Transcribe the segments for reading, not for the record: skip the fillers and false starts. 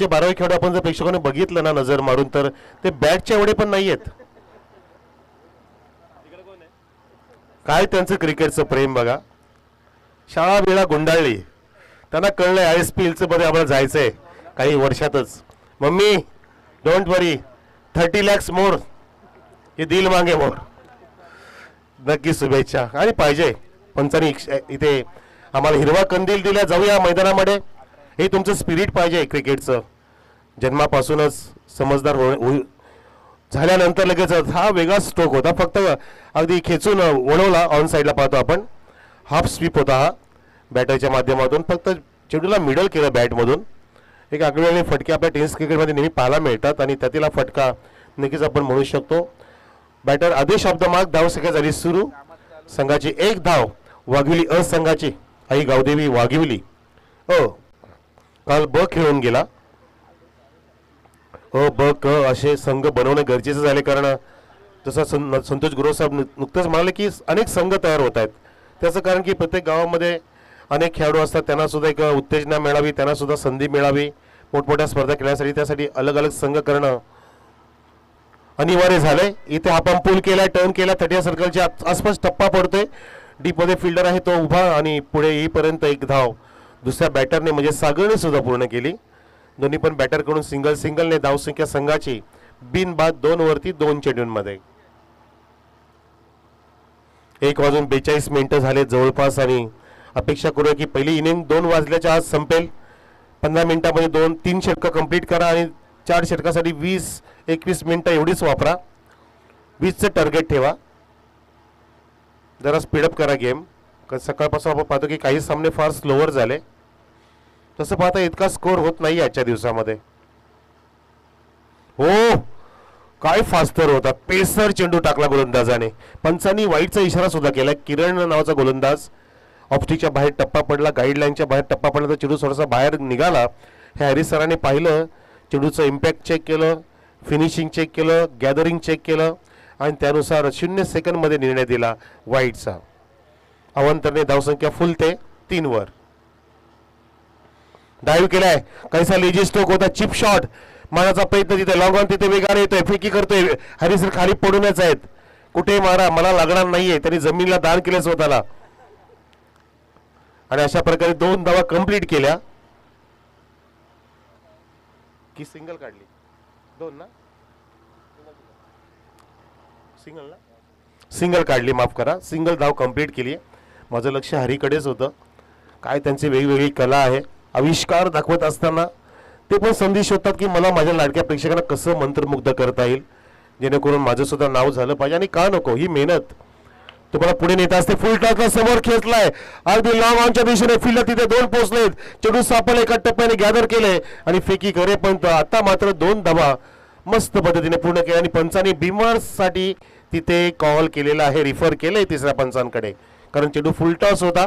जे 12 खेळाडू आपण जर प्रेक्षकांनी बघितलं ना नजर मारून तर ते बॅटच्या एवढे पण नाही आहेत. काय त्यांचं क्रिकेटचं प्रेम बघा. शाळा बिळा गुंडाळली, त्यांना कळलंय ISPLचं मध्ये आम्हाला जायचंय काही वर्षातच. मम्मी डोंट वरी, 30 lakhs मोर, हे दिल मागे मोर. नक्की शुभेच्छा आणि पाहिजे. पंचांनी इथे आम्हाला हिरवा कंदील दिला, जाऊया मैदानामध्ये. हे तुमचं स्पिरिट पाहिजे क्रिकेटचं. जन्मापासूनच समजदार झाल्यानंतर लगेच हा वेगळा स्ट्रोक होता. फक्त अगदी खेचून वळवला, ऑन साईडला पाहतो आपण. हाफ स्वीप होता हा बॅटरच्या माध्यमातून. फक्त चेंडूला मिडल केलं बॅटमधून. एक आगळेवेगळे फटके आपल्या टेनिस क्रिकेटमध्ये नेहमी पाहायला मिळतात आणि त्यातील फटका नक्कीच आपण म्हणू शकतो. बॅटर आदेश ऑफ द मार्क. धावसंख्या झाली सुरू. संघाची 1 धाव, वाघिवली अ संघाची. आई गावदेवी वाघिवली काल ब खेळून गेला. ब क असे संघ बनवणे गरजेचे झाले, कारण जसं संतोष गुरव साहेब नुकतंच म्हणाले की अनेक संघ तयार होत आहेत. त्याचं कारण की प्रत्येक गावामध्ये अनेक खेळाडू असतात, त्यांना सुद्धा एक उत्तेजना मिळावी, त्यांना सुद्धा संधी मिळावी मोठमोठ्या स्पर्धा खेळण्यासाठी. त्यासाठी अलग अलग संघ करणं अनिवार्य झालंय. इथे आपण पूल केला, टर्न केला, 30 सर्कलच्या आसपास टप्पा पडतोय. डीपमध्ये फिल्डर आहे तो उभा आणि पुढे येईपर्यंत 1 धाव दुसऱ्या बॅटरने म्हणजे सागरने सुद्धा पूर्ण केली. दोन्ही पण बॅटरकडून सिंगलने धावसंख्या संघाची बिनबाद 2 वरती 2 चेंडूंमध्ये. 1:42 झाले जवळपास आणि अपेक्षा करूया की पहिली इनिंग 2 वाजल्याच्या आज संपेल. 15 मिनिटांमध्ये 2-3 षटकं कंप्लीट करा आणि 4 षटकासाठी 20-21 मिनिटं एवढीच वापरा. 20चं टार्गेट ठेवा. जरा स्पीडअप करा गेम. सकाळपासून आपण पाहतो की काही सामने फार स्लोवर झाले. तसं पाहता इतका स्कोर होत नाही आजच्या दिवसामध्ये. हो, काय फास्टर होता. पेसर चेंडू टाकला गोलंदाजाने. पंचांनी वाईटचा इशारा सुद्धा केला. किरण नावाचा गोलंदाज ऑफस्टिकच्या बाहेर टप्पा पडला, गाईडलाईनच्या बाहेर टप्पा पडला तर चेंडू थोडासा बाहेर निघाला. हे हॅरिस सरांनी पाहिलं, चेंडूचं इम्पॅक्ट चेक केलं, फिनिशिंग चेक केलं, गॅदरिंग चेक केलं आणि त्यानुसार 0 सेकंडमध्ये निर्णय दिला वाईटचा. अवंतरने धावसंख्या फुल ते 3 वर. डाईव्ह केलाय, कैसा लेजी स्ट्रोक होता. चिप शॉट मारायचा प्रयत्न, तिथे लॉंग ऑन, तिथे वेगाने येतोय, फेकी करतोय. हॅरिस सर खाली पडूनच आहेत. कुठे मारा, मला लागणार नाहीये. त्यांनी जमिनीला दान केलं स्वतःला आणि अशा प्रकारे 2 धावा कंप्लीट केल्या. की सिंगल काढली 2 ना, सिंगल काढली, माफ करा. सिंगल धाव कंप्लीट केली. माझं लक्ष हरीकडेच होतं. काय त्यांची वेगवेगळी कला आहे. आविष्कार दाखवत असताना ते पण संधी शोधतात की मला माझ्या लाडक्या प्रेक्षकांना कसं मंत्रमुग्ध करता येईल जेणेकरून माझं सुद्धा नाव झालं पाहिजे. आणि का नको, ही मेहनत तुम्हाला पुढे नेत असते. फुल टॉसला समोर खेचलाय, अगदी लॉंग ऑनच्या दिशेने फिल्डर तिथे 2 पोहोचलेत. चेंडू सापडला, एका टप्प्याने गॅदर केले आणि फेकी करेपर्यंत आता मात्र 2 धावा मस्त पद्धतीने पूर्ण केल्या. आणि पंचांनी बिमर्ससाठी तिथे कॉल केलेला आहे, रिफर केलंय 3ऱ्या पंचांकडे, कारण चेंडू फुल टॉस होता.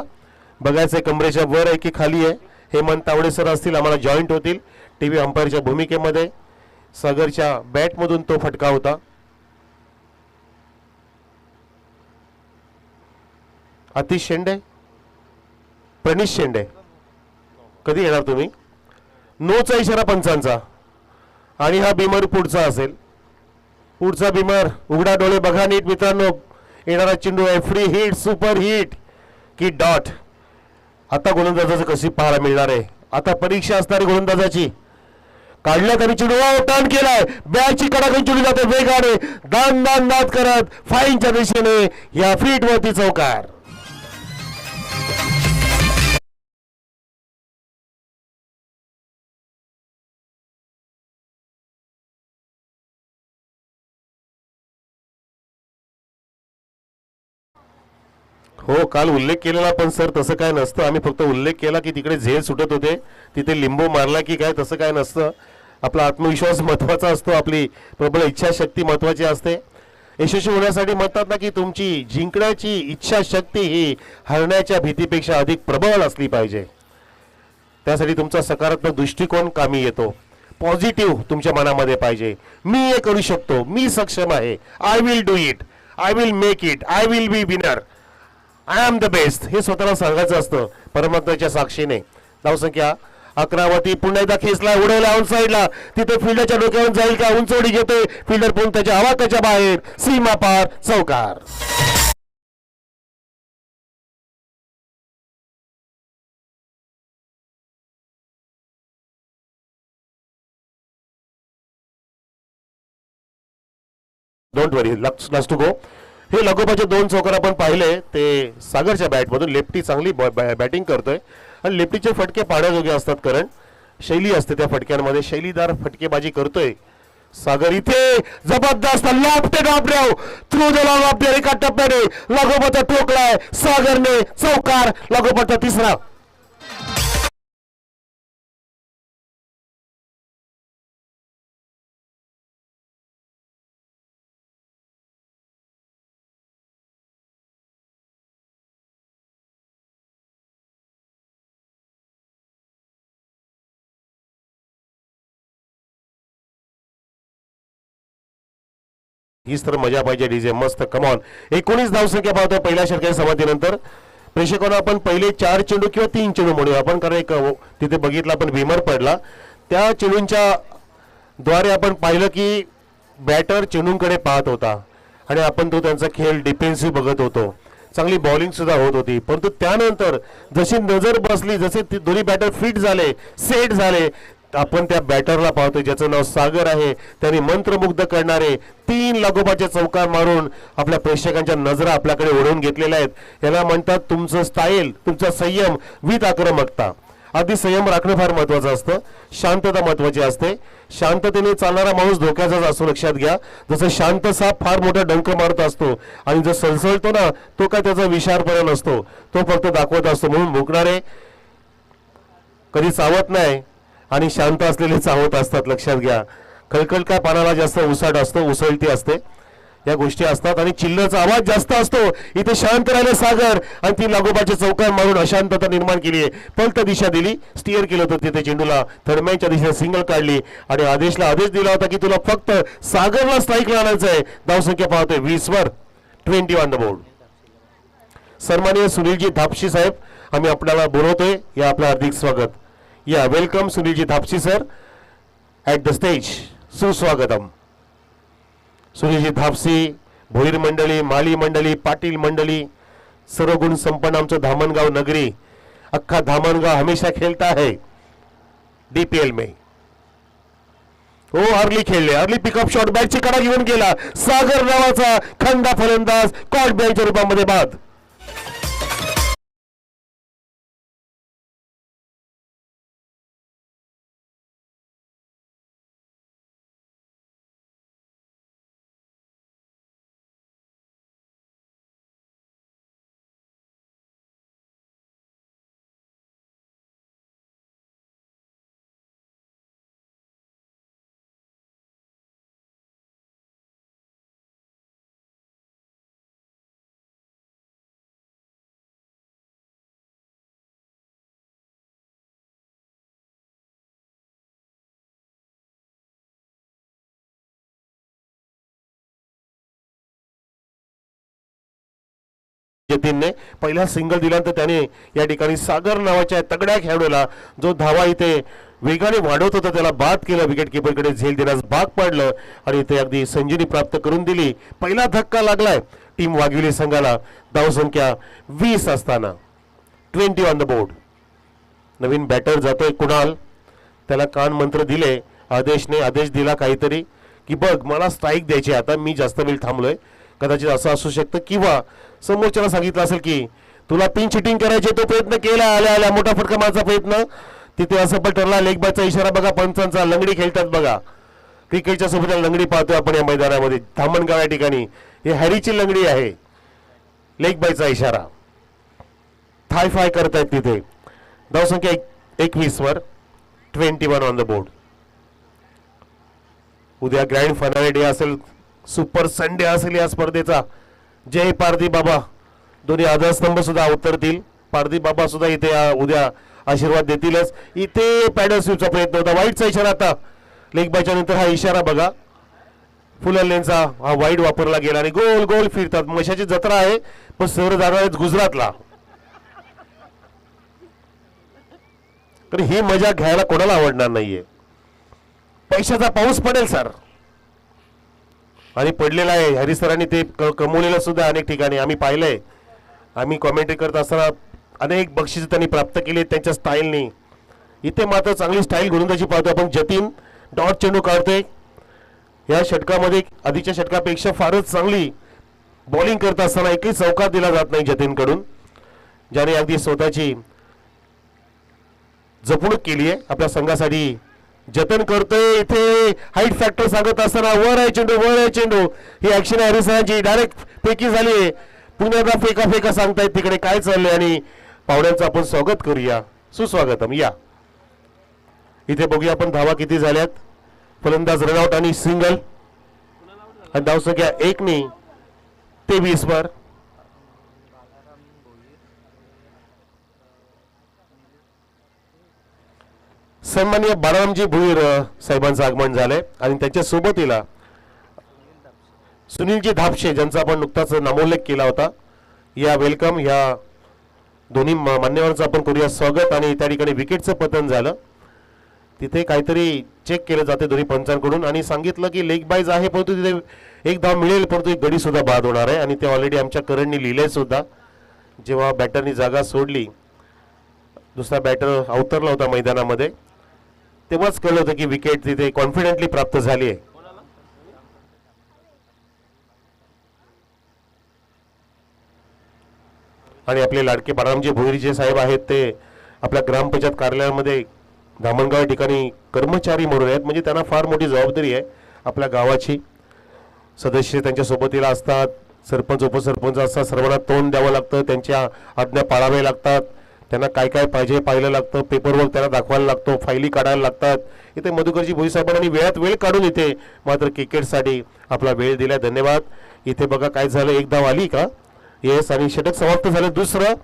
बघायचंय कमरेच्या वर आहे की खाली आहे. हेमंत तावडे सर असतील, आम्हाला जॉईंट होतील टीव्ही अंपायरच्या भूमिकेमध्ये. सागरच्या बॅटमधून तो फटका होता. आतिश शेंडे, प्रणीश शेंडे, कधी येणार तुम्ही? नोचा इशारा पंचांचा आणि हा बिमर पुढचा असेल. पुढचा बिमर, उघडा डोळे बघा नीट मित्रांनो. येणारा चेंडू आहे फ्री हिट, सुपर हिट की डॉट. आता गोलंदाजाचं कशी पाहायला मिळणार आहे. आता परीक्षा असणार आहे गोलंदाजाची. काढल्या तरी चेंडू टर्न केलाय, बॅटची कडाकून चेंडू जाते वेगाने, दान दान दाद करत फाईनच्या दिशेने या फीट वरती चौकार. हो, काल उल्लेख केलेला पण सर तसं काय नसतं. आम्ही फक्त उल्लेख केला की तिकडे झेल सुटत होते, तिथे लिंबू मारला की काय, तसं काय नसतं. आपला आत्मविश्वास महत्त्वाचा असतो, आपली प्रबळ इच्छाशक्ती महत्त्वाची असते. यशस्वी होण्यासाठी म्हणतात ना की तुमची जिंकण्याची इच्छाशक्ती ही हरण्याच्या भीतीपेक्षा अधिक प्रबळ असली पाहिजे. त्यासाठी तुमचा सकारात्मक दृष्टिकोन कामी येतो. पॉझिटिव्ह तुमच्या मनामध्ये पाहिजे. मी हे करू शकतो, मी सक्षम आहे, I will do it, I will make it, I will be winner, I am the best, हे स्वतःला सांगायचं असतं परमात्म्याच्या साक्षीने. धावसंख्या अकरावती पुन्हा एकदा खेचला, उडवला ऑन साईडला, तिथे फिल्डरच्या डोक्यावर जाईल का, उंचवडी घेते फिल्डर, पण त्याच्या आवाकाच्या बाहेर, सीमा पार, चौकार. Don't worry, last two go. हे लगोपाचे 2 चौकार आपण पाहिले ते सागरच्या बॅटमधून. लेफ्टी चांगली बॅटिंग करतोय आणि लेफ्टीचे फटके पाण्याजोगे असतात, कारण शैली असते त्या फटक्यांमध्ये, शैलीदार फटकेबाजी करतोय सागर. इथे जबरदस्त lofted off drive through the long off एका टप्प्याने लगोपाचा ठोकलाय सागरने, चौकार, लगोपाचा तिसरा. हीच तर मजा पाहिजे डीजे, मस्त. कमॉन. 19 धावसंख्या पाहतोय पहिल्या षटकाच्या समाप्तीनंतर. प्रेक्षकांना आपण पहिले 4 चेंडू किंवा 3 चेंडू म्हणूया आपण, कारण एक तिथे बघितला आपण भीमर पडला, त्या चेंडूंच्या द्वारे आपण पाहिलं की बॅटर चेंडूंकडे पाहत होता आणि आपण तो त्यांचा खेळ डिफेन्सिव्ह बघत होतो. चांगली बॉलिंग सुद्धा होत होती, परंतु त्यानंतर जशी नजर बसली, जसे दोन्ही बॅटर फिट झाले, सेट झाले, आपण त्या बॅटरला पाहतोय ज्याचं नाव सागर आहे. त्यांनी मंत्रमुग्ध करणारे 3 लगोपाचे चौकार मारून आपल्या प्रेक्षकांच्या नजरा आपल्याकडे ओढून घेतलेल्या आहेत. याला म्हणतात तुमचं स्टाईल, तुमचा संयम विथ आक्रमकता. आधी संयम राखणं फार महत्वाचं असतं, शांतता महत्वाची असते. शांततेने चालणारा माणूस धोक्याचाच असतो, लक्षात घ्या. जसं शांत साप फार मोठा डंक मारत असतो आणि जो सलसलतो ना, तो काय त्याचा विशारपणा नसतो, तो फक्त दाखवत असतो. म्हणून भुंकणारे कधी चावत नाही आणि शांत असलेले चावत असतात, लक्षात घ्या. कळकळ काय पानाला जास्त उसाट असतो, उसळती असते, या गोष्टी असतात. आणि चिल्लरचा आवाज जास्त असतो. इथे शांत राहिले सागर आणि 3 लागोपाचे चौकार मारून अशांतता निर्माण केली आहे. पलट दिशा दिली, स्टिअर केलं होतं तिथे चेंडूला, थर्मॅनच्या दिशेने सिंगल काढली आणि आदेशला आदेश दिला होता की तुला फक्त सागरला स्ट्राईकला आणायचं आहे. धावसंख्या पाहतोय 20 वर, 20 ऑन द बोर्ड. सन्माननीय सुनीलजी धापशी साहेब, आम्ही आपल्याला बोलवतोय, या आपलं हार्दिक स्वागत. या welcome Sunilji Dhapshi sir at the stage, सुस्वागतम. सुनीलजी धापसी, भोईर मंडळी, माली मंडळी, पाटील मंडळी, सर्व गुण संपन्न आमचं धामणगाव नगरी. अख्खा धामणगाव हमेशा खेलता है डीपीएल में. हो, अर्ली खेळले, अर्ली पिकअप शॉट, बॅटची कडा घेऊन गेला सागर नावाचा खंडा फलंदाज, कॉट बॅटच्या रूपामध्ये बाद. जतीनने पहिला सिंगल दिल्यानंतर त्याने या ठिकाणी सागर नावाच्या तगड्या खेळाडूला, जो धावा इथे वेगाने वाढवत होता, त्याला बाद केलं. विकेट किपरकडे झेल देण्यास भाग पडलं आणि इथे अगदी संजीवनी प्राप्त करून दिली. पहिला धक्का लागलाय टीम वाघिवली संघाला. धावसंख्या 20 असताना 20 ऑन द बोर्ड. नवीन बॅटर जातोय कुणाल, त्याला कान मंत्र दिले आदेशने, आदेश दिला काहीतरी की बघ मला स्ट्राईक द्यायची, आता मी जास्त वेळ थांबलोय. कदाचित असं असू शकतं किंवा समोरच्याला सांगितलं असेल की तुला पिन चिटिंग करायचे, तो प्रयत्न केला, आल्या मोठा फटका मारचा प्रयत्न, तिथे असं पण ठरला. लेग बायचा इशारा बघा पंचांचा, लंगडी खेळतात बघा, क्रिकेटच्या सोबत लंगडी पाहतोय आपण या मैदानामध्ये. धामणगाव या ठिकाणी ही हॅरीची लंगडी आहे. लेग बायचा इशारा, थाय फाय करतायत तिथे. धावसंख्या 21 वर, 21 ऑन द बोर्ड. उद्या ग्रँड फायनल डे असेल, सुपर संडे असेल या स्पर्धेचा. जय पारदी बाबा, दोन्ही आधारस्तंभ सुद्धा उतरतील. पारदी बाबा सुद्धा इथे उद्या आशीर्वाद देतीलच. इथे पॅडल स्वीपचा प्रयत्न होता, वाईटचा इशारा. आता लेग बायच्या नंतर हा इशारा बघा, फुल लेनचा हा वाईड वापरला गेला आणि गोल गोल फिरतात. मशाची जत्रा आहे, पण सर जाणार आहेत गुजरातला. कारण ही मजा घ्यायला कोणाला आवडणार नाहीये. पैशाचा पाऊस पडेल सर, आणि पडलेला आहे. हरी सरांनी ते कमवलेलं सुद्धा अनेक ठिकाणी आम्ही पाहिलंय. आम्ही कॉमेंट्री करत असताना अनेक बक्षिसं त्यांनी प्राप्त केली त्यांच्या स्टाईलनी. इथे मात्र चांगली स्टाईल गोलंदाजी पाहतो आपण. जतीन डॉट चेंडू काढतोय. या षटकामध्ये आधीच्या षटकापेक्षा फारच चांगली बॉलिंग करत असताना एकही चौकार दिला जात नाही जतीनकडून, ज्याने अगदी स्वतःची जपणूक केली आहे आपल्या संघासाठी. जतन करतोय. इथे हाईट फॅक्टर सांगत असताना वर आहे चेंडू, वर आहे चेंडू. ही ऍक्शन आहे हरिसरांची. डायरेक्ट फेकी झाली आहे. पुण्याला फेका फेका सांगतायत तिकडे काय चाललंय. आणि पाहुण्यांचं आपण स्वागत करूया. सुस्वागतम. या इथे बघूया आपण धावा किती झाल्यात. फलंदाज रनआउट आणि सिंगल, आणि धावसंख्या 1 ते 20 वर. सन्माननीय बाळारामजी भुईर साहेबांचं आगमन झालंय आणि त्यांच्या सोबतीला सुनीलजी धापशे ज्यांचा आपण नुकताच नामोल्लेख केला होता. या वेलकम. या दोन्ही मान्यवरांचं आपण करूया स्वागत. आणि त्या ठिकाणी विकेटचं पतन झालं. तिथे काहीतरी चेक केलं जाते दोन्ही पंचांकडून आणि सांगितलं की लेग बाईज आहे, परंतु तिथे एक धाव मिळेल, परंतु एक गडी सुद्धा बाद होणार आहे. आणि ते ऑलरेडी आमच्या करणनी लिहिलंय सुद्धा. जेव्हा बॅटरनी जागा सोडली, दुसरा बॅटर अवतरला होता मैदानामध्ये, तेव्हाच कळलं होतं की विकेट तिथे कॉन्फिडेंटली प्राप्त झाली आहे. आणि आपले लाडके बाळारामजी भोईरजे साहेब आहेत ते आपल्या ग्रामपंचायत कार्यालयामध्ये धामणगाव या ठिकाणी कर्मचारी म्हणून आहेत. म्हणजे त्यांना फार मोठी जबाबदारी आहे आपल्या गावाची. सदस्य त्यांच्या सोबतीला असतात, सरपंच उपसरपंच असतात, सर्वांना तोंड द्यावं लागतं, त्यांच्या आज्ञा पाळाव्या लागतात. त्यांना काय काय पाहिजे पाहिलं लागतं, पेपरवर्क त्यांना दाखवायला लागतो, फायली काढायला लागतात. इथे मधुकरजी भोई साहेबांनी वेळात वेळ काढून इथे मात्र क्रिकेटसाठी आपला वेळ दिला. धन्यवाद. इथे बघा काय झालं, एक धाव आली का? येस. आणि षटक समाप्त झालं दुसरं.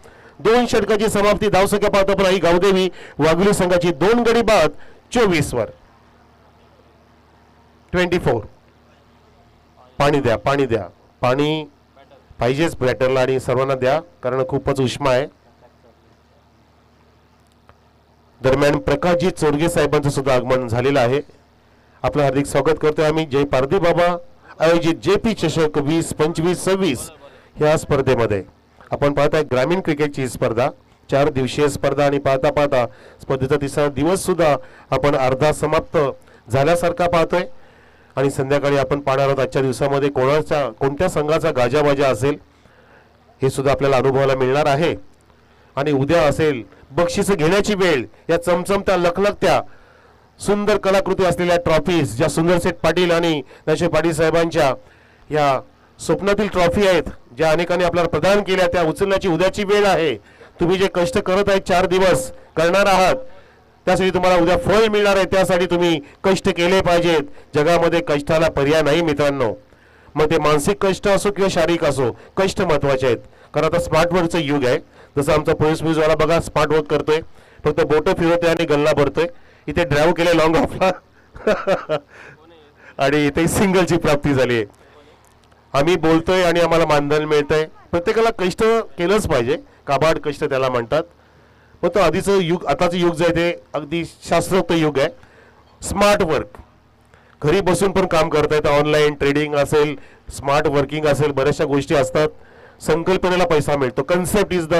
2 षटकाची समाप्ती. धावसंख्या पाहतो पण आई गावदेवी वाघोली संघाची 2 गडी बाद 24 वर. 24. पाणी द्या, पाणी द्या, पाणी पाहिजेच बॅटरला आणि सर्वांना द्या कारण खूपच उष्मा आहे. दरम्यान प्रकाशजी चोरगे साहेबांचं सुद्धा आगमन झालेलं आहे. आपलं हार्दिक स्वागत करतोय आम्ही. जय पारधी बाबा आयोजित JP चषक 20-25-26 ह्या स्पर्धेमध्ये आपण पाहताय ग्रामीण क्रिकेटची स्पर्धा 4 दिवसीय स्पर्धा. आणि पाहता पाहता स्पर्धेचा 3रा दिवस सुद्धा आपण अर्धा समाप्त झाल्यासारखा पाहतोय. आणि संध्याकाळी आपण पाहणार आहोत आजच्या दिवसामध्ये कोणत्या संघाचा गाजावाजा असेल हे सुद्धा आपल्याला अनुभवायला मिळणार आहे. आणि उद्या असेल बक्षिसं घेण्याची वेळ. या चमचमत्या लखलखत्या सुंदर कलाकृती असलेल्या ट्रॉफीज ज्या सुंदरसेठ पाटील आणि नशे पाटील साहेबांच्या या स्वप्नातील ट्रॉफी आहेत, ज्या अनेकांनी आपल्याला प्रदान केल्या, त्या उचलण्याची उद्याची वेळ आहे. तुम्ही जे कष्ट करत आहेत 4 दिवस करणार आहात त्यासाठी तुम्हाला उद्या फळ मिळणार आहे. त्यासाठी तुम्ही कष्ट केले पाहिजेत. जगामध्ये कष्टाला पर्याय नाही मित्रांनो. मग ते मानसिक कष्ट असो किंवा शारीरिक असो, कष्ट महत्वाचे आहेत. कारण आता स्मार्टवर्कचं युग आहे. जसं आमचा पोलीस न्यूजवाला बघा स्मार्टवर्क करतोय, फक्त बोटं फिरवतोय आणि गल्ला भरतोय. इथे ड्राईव्ह केले लॉंग ऑफला आणि इथे सिंगलची प्राप्ती झाली आहे. आम्ही बोलतोय आणि आम्हाला मानधन मिळतंय. प्रत्येकाला कष्ट केलंच पाहिजे, काबाड कष्ट त्याला म्हणतात. पण तो आधीचं युग आताचं युग जे आहे ते अगदी शास्त्रोक्त युग आहे. स्मार्ट वर्क, घरी बसून पण काम करता येतं. ऑनलाईन ट्रेडिंग असेल, स्मार्ट वर्किंग असेल, बऱ्याचशा गोष्टी असतात. संकल्पनेला पैसा मिळतो. Concept is the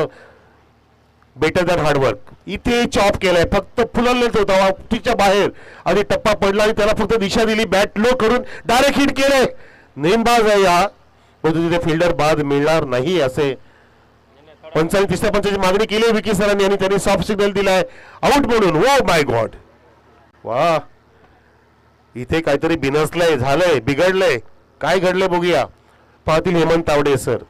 better than hard work. इथे चॉप केलाय, फक्त फुलवलेच होता तिच्या बाहेर आणि टप्पा पडला आणि त्याला फक्त दिशा दिली, बॅट लो करून डायरेक्ट हिट केलंय. नेमबाज आहे या, परंतु तिथे फिल्डर बाद मिळणार नाही असे पंचांनी 3ऱ्या पंचाची मागणी केली विकी सरांनी आणि त्यांनी सॉफ्ट सिग्नल दिलाय आउट म्हणून. ओ माय गॉड, वा, इथे काहीतरी बिनसलंय, झालंय, बिघडलंय. काय घडलंय बघूया. पाहतील हेमंत तावडे सर.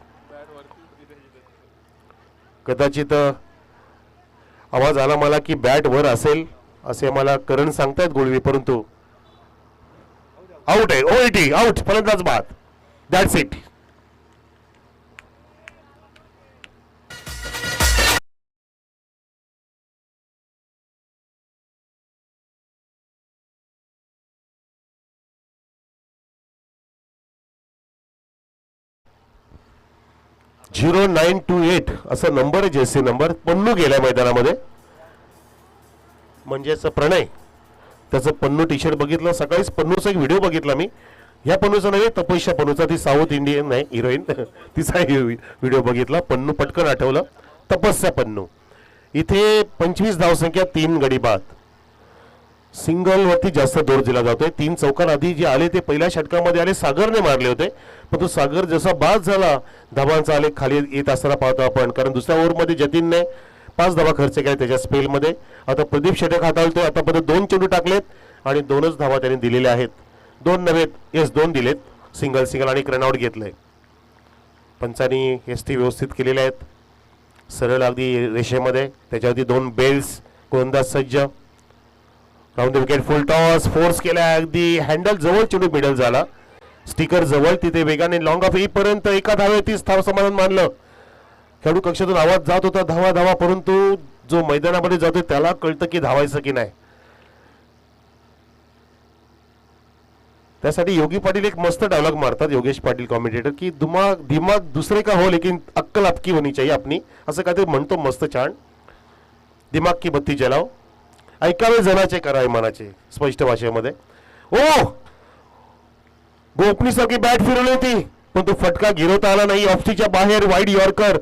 कदाचित आवाज आला मला की बॅट वर असेल असे मला करण सांगतायत गोळवी, परंतु आउट आहे. OET आउट, फलंदाज बाद. That's it. (0928) असा नंबर आहे, जेसी नंबर. पन्नू गेलाय मैदानामध्ये. म्हणजेच प्रणय, त्याचं पन्नू टी शर्ट बघितलं सकाळीच. पन्नूचा एक व्हिडिओ बघितला मी, ह्या पन्नूचा नव्हे, तपस्या पन्नूचा, ती साऊथ इंडियन नाही हिरोईन तिचा व्हिडिओ बघितला. पन्नू पटकन आठवलं, तपस्या पन्नू. इथे 25 धावसंख्या, 3 गडी बाद. सिंगलवरती जास्त जोर दिला जातोय. 3 चौकांआधी जे आले ते पहिल्या षटकामध्ये आले, सागरने मारले होते. पण तो सागर जसा बाद झाला, धावांचा आलेख खाली येत असताना पाहतो आपण. कारण दुसऱ्या ओव्हरमध्ये जतीनने 5 धावा खर्च केल्या त्याच्या स्पेलमध्ये. आता प्रदीप षटक हाताळतोय. आतापर्यंत 2 चेंडू टाकलेत आणि 2च धावा त्यांनी दिलेल्या आहेत. 2 नव्हे, येस 2 दिलेत. सिंगल सिंगल आणि एक रनआउट घेतलंय. पंचांनी एसटी व्यवस्थित केलेल्या आहेत, सरळ अगदी रेषेमध्ये. त्याच्यावरती 2 बेल्स, गोलंदाज सज्ज. Round the wicket, full toss, force केला अगदी हँडल जवळ, चेंडू मिडल झाला. स्टिकर जवळ, तिथे वेगाने लॉंग ऑफ येईपर्यंत एका धावेतीच धाव समाधान मानलं. खेळाडू कक्षातून आवाज जात होता, धावा धावा, परंतु जो मैदानामध्ये जातोय त्याला कळतं की धावायचं की नाही. त्यासाठी योगी पाटील एक मस्त डायलॉग मारतात, योगेश पाटील कॉमेंटेटर, की दिमाग दुसरे का हो लेकिन अक्कल आपकी होनी चाहिए अपनी, असं काहीतरी म्हणतो मस्त छान. दिमाग की बत्ती जलाव, ऐकावे जनाचे करावे मनाचे, स्पष्ट भाषेमध्ये. ओ गोपनीसारखी बॅट फिरवली होती, पण तो फटका गिरवता आला नाही. ऑफस्टिकच्या बाहेर वाईड यॉर्कर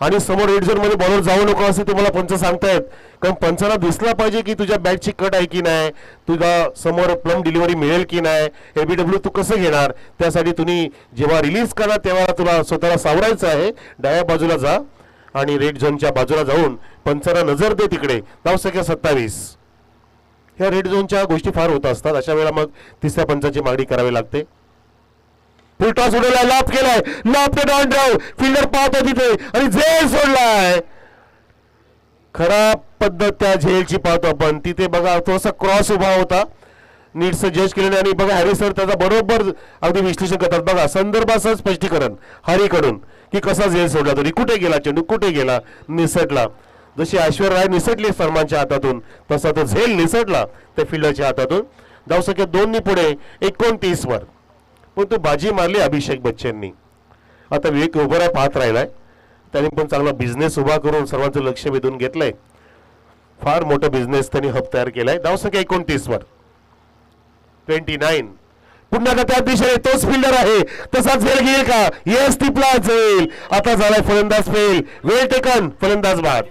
आणि समोर रेड झोन मध्ये बॉलर जाऊ नको असे तुम्हाला पंच सांगतायत. कारण पंचाला दिसला पाहिजे की तुझ्या बॅटची कट आहे की नाही, तुझा समोर प्लम डिलिव्हरी मिळेल की नाही, एबीडब्ल्यू तू कसं घेणार. त्यासाठी तुम्ही जेव्हा रिलीज करा तेव्हा तुला स्वतःला सावरायचं आहे. डाव्या बाजूला जा आणि रेड झोनच्या बाजूला जाऊन पंचाला नजर दे तिकडे. धावसंख्या 27. ह्या रेड झोनच्या गोष्टी फार होत असतात. अशा वेळेला मग तिसऱ्या पंचाची मागणी करावी लागते. फुल टॉस उडवला, लॉप केलाय, लॉप ते डॉन ड्राइव्ह, फिल्डर पाहतो तिथे आणि झेल सोडलाय. खराब पद्धत त्या झेलची पाहतो आपण. तिथे बघा थोडासा क्रॉस उभा होता, नीट जज केलेले. आणि बघा हॅरी सर त्याचा बरोबर अगदी विश्लेषण करतात. बघा संदर्भासह स्पष्टीकरण हरीकडून की कसा झेल सोडला, तरी कुठे गेला चेंडू, कुठे गेला, निसटला. जशी ऐश्वर्या राय निसटली सलमानच्या हातातून, तसा तो झेल निसटला त्या फिल्डरच्या हातातून. धावसंख्या 2 पुढे 29 वर. पण तो बाजी मारली अभिषेक बच्चननी. आता विवेक ओबराय पाहत राहिलाय, त्यांनी पण चांगला बिझनेस उभा करून सर्वांचं लक्ष वेधून घेतलंय. फार मोठा बिझनेस त्यांनी हब तयार केलाय. धावसंख्या 29 वर 29. पुन्हा का त्या दिशेने तोच फिल्डर आहे, तसा झेल घेईल का, येस टिपला झेल. आता झालाय फलंदाज फेल, वेल टेकन, फलंदाज बाद.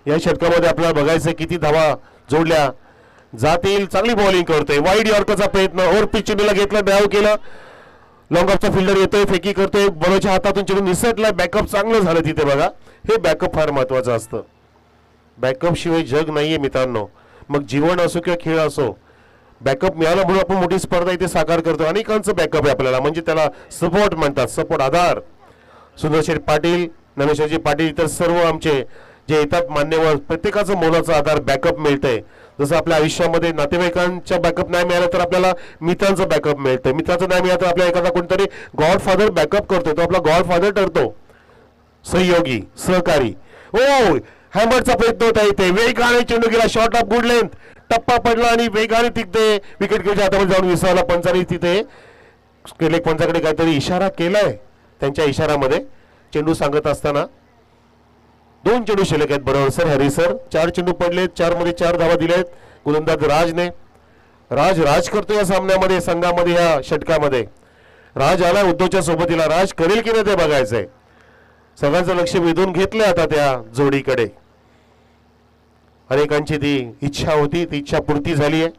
या षटकामध्ये आपल्याला बघायचं किती धावा जोडल्या जातील. चांगली बॉलिंग करतोय, वाईड यॉर्करचा प्रयत्न, ओव्हर पिच चेंडूला घेतलं, ड्राईव्ह केलं, लॉंग ऑफचा फिल्डर येतोय, फेकी करतोय, बॉलच्या हातातून चेंडू निसटला, बॅकअप चांगलं झालं तिथे बघा. हे बॅकअप फार महत्वाचं असतं, बॅकअप शिवाय जग नाहीये मित्रांनो. मग जीवन असो किंवा खेळ असो, बॅकअप मिळाला म्हणून आपण मोठी स्पर्धा इथे साकार करतो. अनेकांचं बॅकअप आहे आपल्याला, म्हणजे त्याला सपोर्ट म्हणतात, सपोर्ट, आधार. सुंदरशेठ पाटील, ज्ञानेश्वरजी पाटील, इतर सर्व आमचे जे येतात मान्यवर, प्रत्येकाचं मोलाचा आधार बॅकअप मिळतंय. जसं आपल्या आयुष्यामध्ये नातेवाईकांचा बॅकअप नाही मिळाला तर आपल्याला मित्रांचं बॅकअप मिळतं, मित्राचं नाही मिळालं तर आपल्या एखादा कोणतरी गॉडफादर बॅकअप करतो, तो आपला गॉडफादर ठरतो, सहयोगी, सहकारी. ओ, हॅमरचा प्रयत्न होता इथे, वेगाने चेंडू गेला, शॉर्ट ऑफ गुड लेंथ, टप्पा पडला आणि वेगाने तिथे विकेट घेऊच्या हातामध्ये जाऊन विसरला. पंचाने तिथे लेग पंचाकडे काहीतरी इशारा केलाय, त्यांच्या इशारामध्ये चेंडू सांगत असताना 2 चेंडू शिल्लक आहेत. बरोबर सर, हरी सर, 4 चेंडू पडलेत, 4 मध्ये 4 धावा दिल्यात गोलंदाज राजने. राज करतो या सामन्यामध्ये, संघामध्ये, या षटकामध्ये. राज आला उद्धवच्या सोबतीला, राज करेल की नाही ते बघायचंय. सगळ्यांचं लक्ष वेधून घेतलंय आता त्या जोडीकडे. अनेकांची ती इच्छा होती, ती इच्छा पूर्ती झाली आहे.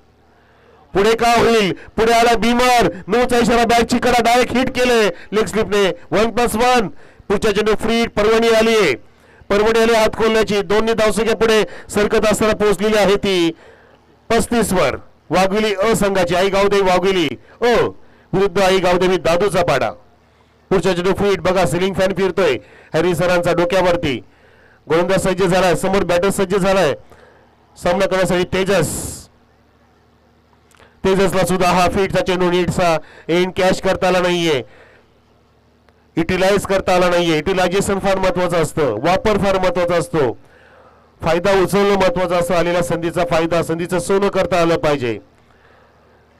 पुढे का होईल, पुढे आला भीमर, नोचा इशारा, बॅटची कडा, डायरेक्ट हिट केले लेग स्लिपने, 1+1. पुढच्या चेंडू फ्री, परवणी आली आहे, परवणी आली हात खोलण्याची. 2 धावसंख्या पुढे सरकत असताना पोहोचलेली आहे ती 35 वर. वाघविली अ संघाची, आई गावदेवी वाघविली अ विरुद्ध आई गावदेवी दादूचा पाडा. पुढच्या चेंडू फ्री, बघा सिलिंग फॅन फिरतोय हरी सरांचा डोक्यावरती. गोलंदाज सज्ज झालाय, समोर बॅटर सज्ज झालाय सामना करण्यासाठी. तेजसला सुद्धा हा फीटचा चेंडू नीटसा एंड कॅश करता आला नाहीये, युटिलाइज करता आला नाहीये. युटिलायझेशन फार महत्वाचं असतं, वापर फार महत्वाचा असतो, फायदा उचलणं महत्वाचं असतं. आलेल्या संधीचा फायदा, संधीचं सोनं करता आलं पाहिजे.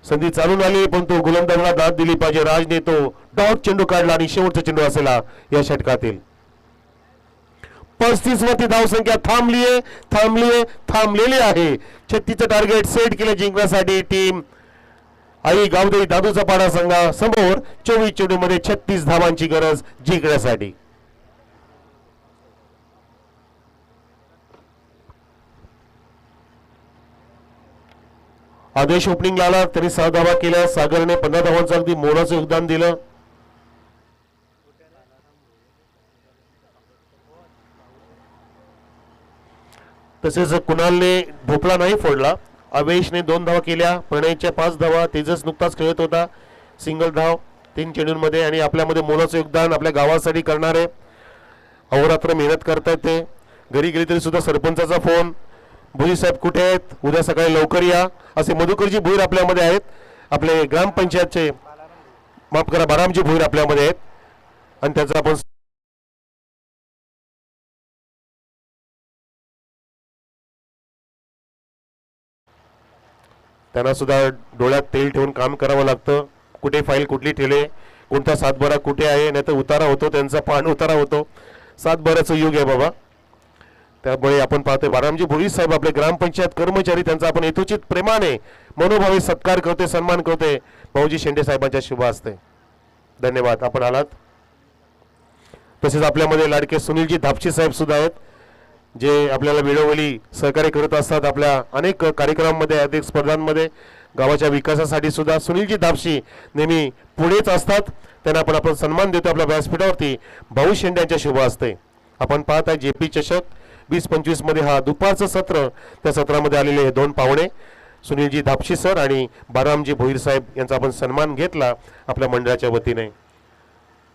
संधी चालून आली पण तो गोलंदाजाला दाद दिली पाहिजे. राजने तो डॉट चेंडू काढला आणि शेवटचा चेंडू असेला या षटकातील. 35 वरती धावसंख्या थांबलेली आहे. 36चं टार्गेट सेट केले जिंकण्यासाठी टीम आई गावदेवी दादूचा पाडा संघा समोर. 24 चेंडू मध्ये 36 धावांची गरज जिंकण्यासाठी. आदेश ओपनिंगला आला, तरी 6 धावा केल्या. सागरने 15 धावांचं अगदी मोलाचं योगदान दिलं. तसेच कुणालने भोपळा नाही फोडला. अवेशने 2 धावा केल्या, प्रणयच्या 5 धावा. तेजस नुकताच खेळत होता, सिंगल धाव 3 चेंडूंमध्ये. आणि आपल्यामध्ये मोलाचं योगदान आपल्या गावासाठी करणारे, अहोरात्र मेहनत करतायत ते. घरी गेले तरी सुद्धा सरपंचाचा फोन, भुई साहेब कुठे आहेत, उद्या सकाळी लवकर या, असे मधुकरजी भुईर आपल्यामध्ये आहेत. आपले ग्रामपंचायतचे, माफ करा, बारामजी भुईर आपल्यामध्ये आहेत. आणि त्याचा आपण त्यांना सुद्धा डोळ्यात तेल ठेवून काम करावं लागतं. कुठे फाईल कुठली ठेवले, कोणता सातबारा कुठे आहे, नाही तर उतारा होतो त्यांचा, पान उतारा होतो. सातबाराचं युग आहे बाबा. त्यामुळे आपण पाहतोय बारामजी भोईर साहेब आपले ग्रामपंचायत कर्मचारी, त्यांचा आपण यथोचित प्रेमाने मनोभावे सत्कार करतोय, सन्मान करतोय. भाऊजी शेंडे साहेबांच्या शुभ हस्ते. धन्यवाद, आपण आलात. तसेच आपल्यामध्ये लाडके सुनीलजी धापशी साहेब सुद्धा आहेत, जे आपल्याला वेळोवेळी सहकार्य करत असतात आपल्या अनेक कार्यक्रमांमध्ये, अनेक स्पर्धांमध्ये. गावाच्या विकासासाठी सुद्धा सुनीलजी धापशी नेहमी पुढेच असतात. त्यांना आपण सन्मान देतो आपल्या व्यासपीठावरती. भाऊ शेंडे यांच्या शुभ हस्ते. आपण पाहत आहे जेपी चषक 20-25 मध्ये हा दुपारचं सत्र. त्या सत्रामध्ये आलेले हे 2 पाहुणे सुनीलजी धापशी सर आणि बारामजी भोईर साहेब यांचा आपण सन्मान घेतला आपल्या मंडळाच्या वतीने.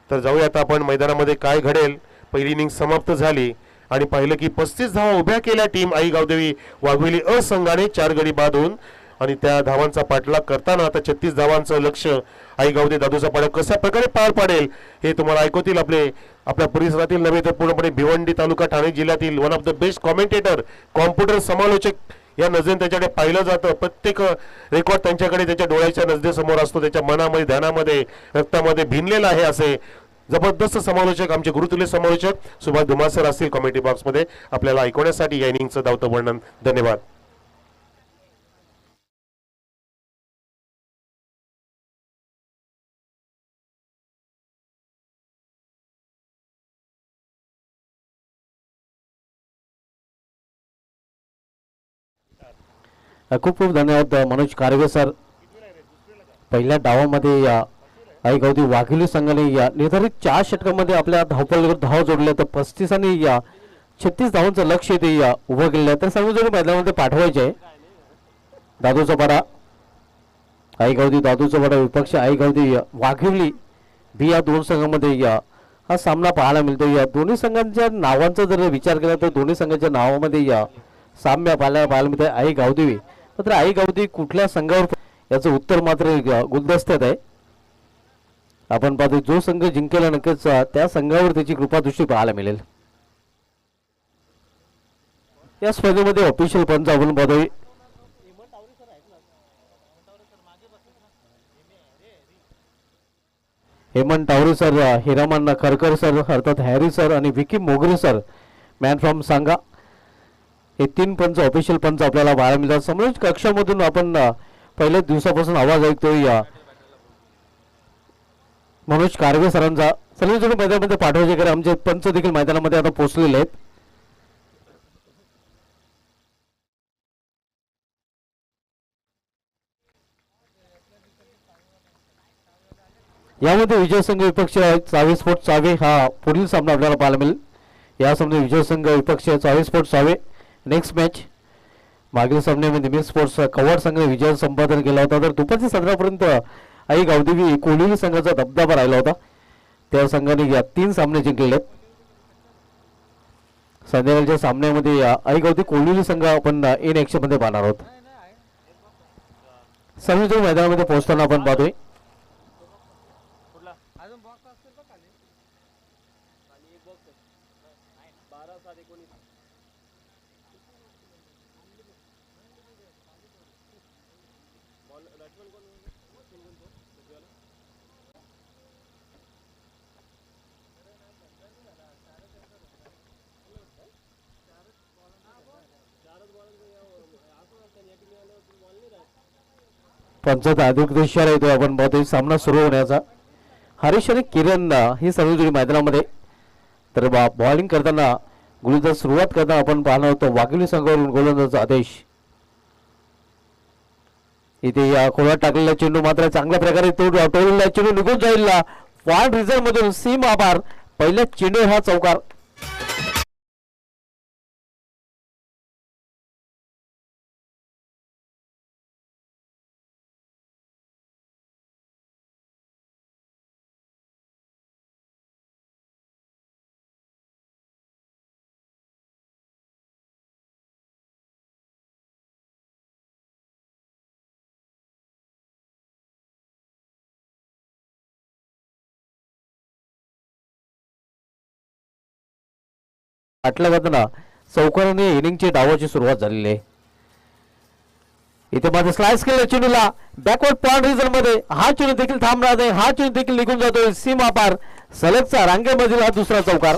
तर जाऊया आता आपण मैदानामध्ये काय घडेल. पहिली इनिंग समाप्त झाली आणि पाहिलं की 35 धावा उभ्या केल्या टीम आई गावदेवी वाघवेली अ संघाने 4 गडी बाद होऊन. आणि त्या धावांचा पाठलाग करताना आता 36 धावांचं लक्ष आई गावदेवी दादूचा पाडा कशा प्रकारे पार पाडेल हे तुम्हाला ऐकवतील आपल्या परिसरातील नव्हे तर पूर्णपणे भिवंडी तालुका ठाणे जिल्ह्यातील one of the best commentator, computer समालोचक या नजरेने त्यांच्याकडे पाहिलं जातं. प्रत्येक रेकॉर्ड त्यांच्याकडे त्याच्या डोळ्याच्या नजरेसमोर असतो, त्याच्या मनामध्ये, ध्यानामध्ये, रक्तामध्ये भिनलेला आहे. असे जबरदस्त समालोचक आमचे गुरुतुल्य समालोचक सुभाष धुमाळ सर असतील कॉमेंट्री बॉक्समध्ये आपल्याला ऐकवण्यासाठी या इनिंगचं धावतं वर्णन. धन्यवाद. खूप खूप धन्यवाद मनोज कारवे सर. पहिल्या डावामध्ये आई गवदी वाघिली संघाने निर्धारित 4 षटकांमध्ये आपल्या धावपळीवर धाव जोडल्या, तर 35 आणि 36 धावांचं लक्ष इथे उभं केलेलं आहे. तर सर्वजण मैदानामध्ये पाठवायचे आहे. दादूचा पाडा आई गवदी, दादूचा पाडा विपक्ष आई गवदी वाघिवली बी या दोन संघामध्ये हा सामना पाहायला मिळतो. या दोन्ही संघांच्या नावांचा जर विचार केला तर दोन्ही संघांच्या नावामध्ये साम्य पाहायला मिळते आई गावदेवी. मात्र आई गावदेवी कुठल्या संघावर याचं उत्तर मात्र गुलदस्त्यात आहे. आपण पाहतो जो संघ जिंकेला नक्कीच त्या संघावर त्याची कृपादृष्टी पाहायला मिळेल. या स्पर्धेमध्ये ऑफिशियल पंच आपण पाहतोय हेमंत टावरे सर, हिरामन खरकर सर अर्थात हॅरी सर आणि विकी मोगरे सर मॅन फ्रॉम सांगा. हे 3 पंच ऑफिशियल पंच आपल्याला पाहायला मिळतात. समोर कक्षामधून आपण पहिल्याच दिवसापासून आवाज ऐकतोय मनोज कारवे सरांचा. सर्वजण मैदानामध्ये पाठवायचे कारण आमचे पंच देखील मैदानामध्ये आता पोहोचलेले आहेत. यामध्ये विजय संघ विपक्ष चावे स्पोर्ट चावे हा पुढील सामना आपल्याला पाहायला मिळेल. या सामन्यात विजय संघ विपक्ष चावे स्पोर्ट चावे. नेक्स्ट मॅच मागील सामन्यामध्ये मिस स्पोर्ट्स कवाड संघाने विजय संपादन केला होता, तर दुपारच्या 17 पर्यंत आई गावदेवी कोलिवली संघाचा दबदबा राहिला होता. त्या संघाने 3 सामने जिंकलेले आहेत. संध्याकाळच्या सामन्यामध्ये आई गावदेवी कोलिवली संघ आपण इन ॲक्शन मध्ये पाहणार आहोत. समीर मैदानामध्ये पोहोचताना आपण पाहतोय पंचायत अधिकृत येतो. आपण पाहतोय सामना सुरू होण्याचा. हरीश आणि किरण ही सर्व जोडी मैदानामध्ये. तर बॉलिंग करताना गोलंदाज सुरुवात करताना आपण पाहणार होतो वाघिवली संघावरून गोलंदाजाचा आदेश. इथे या खोलात टाकलेला चेंडू मात्र चांगल्या प्रकारे टोलला चेंडू निघून जाईल फॉर्ड रिझर्व मधून सीम आभार. पहिल्या चेंडू हा चौकार. आटल्या जाताना चौकाराने इनिंगची डावाची सुरुवात झालेली आहे. इथे मध्ये स्लाइस केलं चेंडूला बॅकवर्ड पॉइंट रिझन मध्ये. हा चेंडू देखील थांबणार नाही. हा चेंडू देखील निघून जातोय सीमा पार. सलगचा रांगेमधील हा दुसरा चौकार.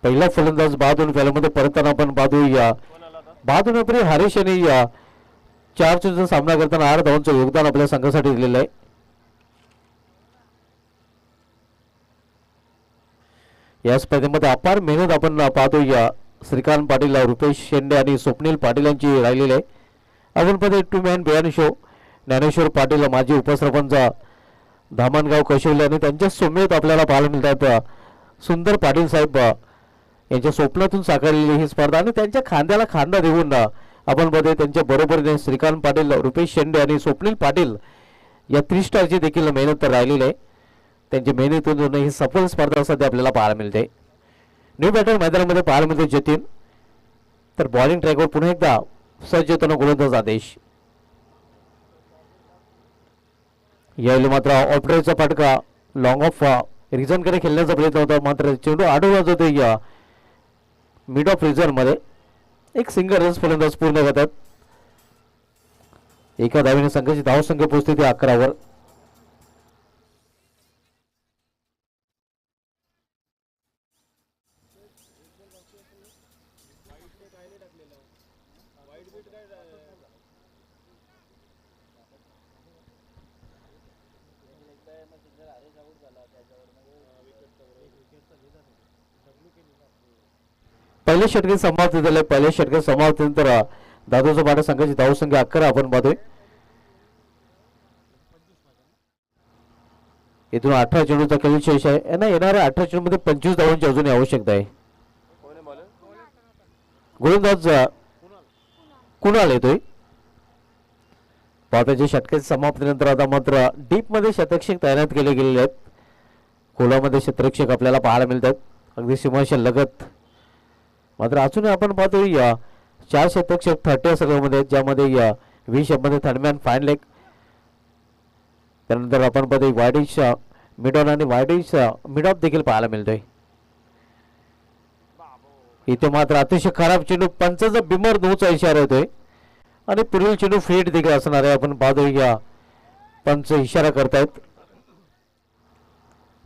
पहिला फलंदाज बहादूर फॅलमध्ये परतताना आपण पाहूया बहादूर हरीश यांनी 4 चेंडूचा सामना करताना 8 धावांचं योगदान आपल्या संघासाठी दिलेलं आहे. या स्पर्धेमध्ये अपार मेहनत आपण पाहतोय श्रीकांत पाटील, रुपेश शेंडे आणि स्वप्नील पाटील यांची राहिलेली आहे. आपण पाहतोय 2 मॅन बियान शो ज्ञानेश्वर पाटील, माजी उपसरपंच धामणगाव कशेवले आणि त्यांच्या सौम्यत आपल्याला पाहायला मिळतात. सुंदर पाटील साहेब यांच्या स्वप्नातून साकारलेली ही स्पर्धा आणि त्यांच्या खांद्याला खांदा देऊन आपण बघतोय त्यांच्या बरोबरीने श्रीकांत पाटील, रुपेश शेंडे आणि स्वप्नील पाटील या 3 स्टारची देखील मेहनत राहिलेली आहे. त्यांची मेहनतीतून ही सफल स्पर्धा सध्या आपल्याला पाहायला मिळते. न्यू बॅटर मैदानामध्ये पाहायला मिळते जतीन, तर बॉलिंग ट्रॅकवर पुन्हा एकदा सज्ज होताना गोलंदाज आदेश. यावेळी मात्र ऑपरेटरचा फटका लॉंग ऑफ रिझनकडे खेळण्याचा प्रयत्न होता, मात्र चेंडू आडू वाजवतो या मिड ऑफ रिझन मध्ये. एक सिंगल रन्स फलंदाज पूर्ण करतात. एका धावेने संघाची धावसंख्या पोहोचते ती 11 वर. पहिले षटके समाप्त झाले. पहिले षटके समाप्तीनंतर दादूचा पाटा संघाची धावसंख्या 11 आपण पाहतोय. इथून 18 चेंडूचा खेळ शेष आहे. यांना येणाऱ्या 18 चेंडूमध्ये 25 धावांची अजून आवश्यकता आहे. गोलंदाज कुणाल येतोय. पाताचे षटके समाप्तीनंतर आता मात्र डीप मध्ये शतरक्षक तैनात केले गेलेले आहेत. खोलामध्ये शतरक्षक आपल्याला पाहायला मिळतात अगदी सीमांच्या लगत. मात्र अजून आपण पाहतोय 4 शतरक्षक 30 सगळ्यामध्ये, ज्यामध्ये 20 मध्ये थर्डमॅन फाईन लेग. त्यानंतर आपण पाहतोय वायडिश मिड ऑन आणि वायडिश मिड ऑफ देखील पाहायला मिळतोय. इथे मात्र अतिशय खराब चेंडू, पंचाचा बिमर नोचा इशारा होतोय आणि पुढील चेंडू फेट देखील असणार आहे. आपण पाहतोय पंच इशारा करतायत.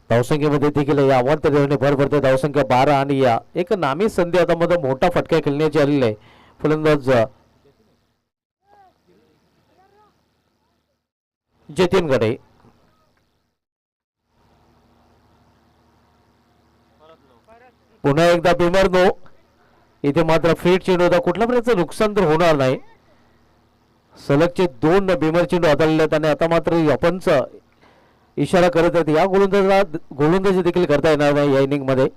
धावसंख्येमध्ये देखील या अवांतर देवाने भर पडते. धावसंख्या 12 आणि एक नामी संधी आता मध्ये मोठा फटका खेळण्याची आलेली आहे. फलंदाज जतीन गडे. पुन्हा एकदा बिमर नो. इथे मात्र फेट चेंडू होता. कुठल्या प्रकारचं नुकसान तर होणार नाही. सलगचे 2 बिमर चेंडू हाताळले आहेत आणि आता मात्र पंच इशारा करत आहेत. या गोलंदाजी देखील करता येणार नाही या इनिंग मध्ये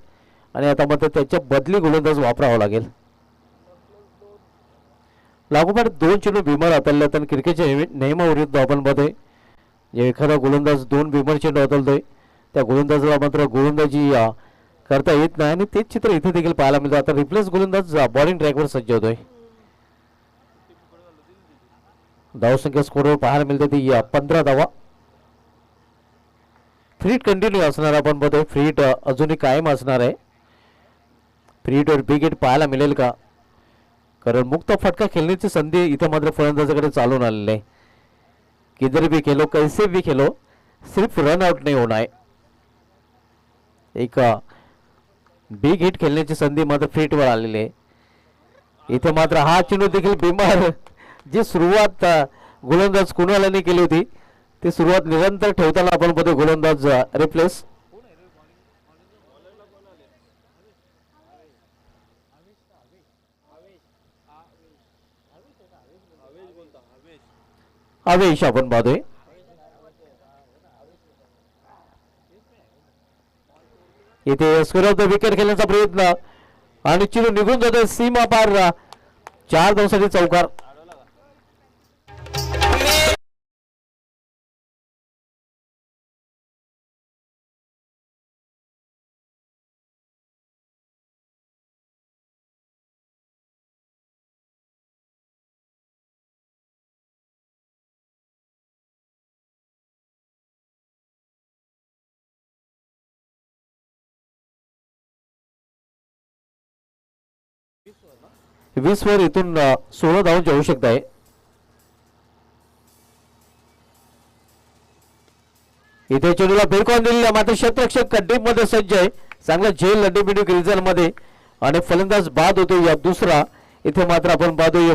आणि आता मात्र त्याच्या बदली गोलंदाज वापरावा लागेल. लागोपाठ 2 चेंडू बिमर हाताळले आहेत आणि क्रिकेटच्या नियमाविरुद्ध आपण बघतोय जे एखादा गोलंदाज 2 बिमर चेंडू हाताळतोय त्या गोलंदाजाला मात्र गोलंदाजी करता येत नाही आणि तेच चित्र इथे देखील पाहायला मिळतं. आता रिप्लेस गोलंदाज बॉलिंग ट्रॅकवर सज्ज होतोय. धावसंख्या स्कोरवर पाहायला मिळते ती 15 धावा. फ्रीट कंटिन्यू असणार आपण बघतोय. फ्रीट अजूनही कायम असणार आहे. फ्रीटवर बिग हिट पाहायला मिळेल का, कारण मुक्त फटका खेळण्याची संधी इथे मात्र फलंदाजाकडे चालून आलेली आहे. किधर भी खेलो कैसे भी खेलो सिर्फ रन आउट नाही होणार. एक बिग हिट खेळण्याची संधी मात्र फ्रीटवर आलेली आहे. इथे मात्र हा चेंडू देखील बिमार, जी सुरुवात गोलंदाज कुणाल यांनी केली होती ती सुरुवात निरंतर ठेवताना आपण बघतो गोलंदाज रिप्लेस. आवेश आपण पाहतोय. इथे स्क्वेअर ऑफ द विकेट खेळण्याचा प्रयत्न आणि चेंडू निघून जातोय सीमा पार. 4 धावांसाठी चौकार. वीस वर इथून 16 धावांची आवश्यकता आहे. इथे चेंडूला बेरकॉन दिलेला, मात्र क्षेत्ररक्षक कडीप मध्ये सज्ज आहे. चांगला झेल लढी रिझल्ट मध्ये आणि फलंदाज बाद होतो या दुसरा. इथे मात्र आपण पाहतोय